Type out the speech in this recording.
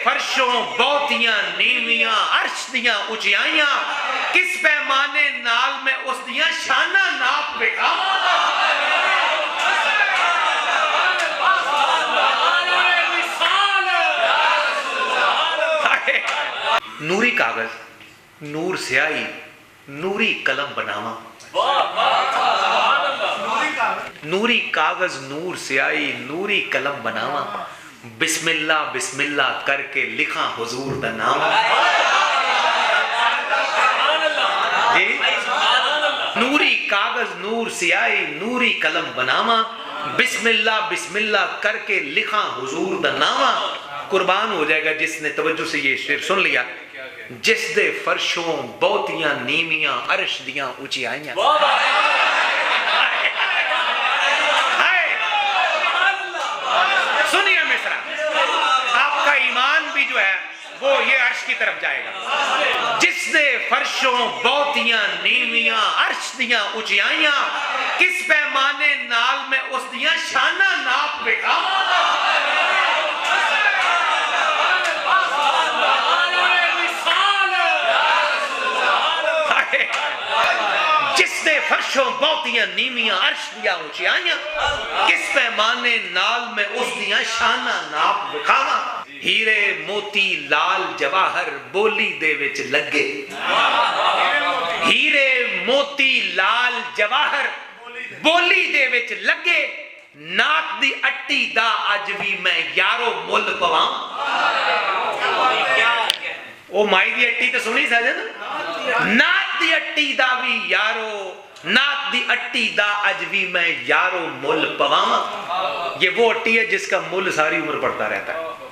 فرشوں بہتیاں نیویاں عرش دیاں اونچائیاں کس پیمانے نال میں اس دیاں شانہ ناپ بکھاواں نوری کاغذ نور سیاہی نوری قلم بناواں نوری کاغذ نور سیاہی نوری قلم بناواں بسم اللہ کر کے لکھاں حضور دا نام جی نوری کاغذ نور سیاہی نوری قلم بناواں بسم اللہ کر کے لکھاں حضور دا نام قربان ہو جائے گا جس نے توجہ سے یہ شعر سن لیا جس دے فرشوں بہتیاں نیمیاں عرش دیاں اونچائیاں سنیے مصرع آپ کا ایمان بھی جو ہے وہ یہ عرش کی طرف جائے گا جس دے فرشوں بہتیاں نیمیاں عرش دیاں اونچائیاں کس پیمانے نال میں اس دیاں شانہ ناپ بکھاواں جس دے فرشوں بہتیاں نیمیاں عرش دیاں اونچائیاں کس پیمانے نال میں اس دیاں شانہ ناپ بکھاواں ہیرے موتی لال جواہر بولی دے وچ لگے ہیرے موتی لال جواہر بولی دے وچ لگے نات دی اٹی دا اج بھی میں یارو مل پواں او مائی دی اٹی تے سنی سجن نات دی اٹی دا بھی یارو نات دی اٹی دا اج بھی میں یارو مل پواں یہ وہ اٹی ہے جس کا مل ساری عمر پڑتا رہتا ہے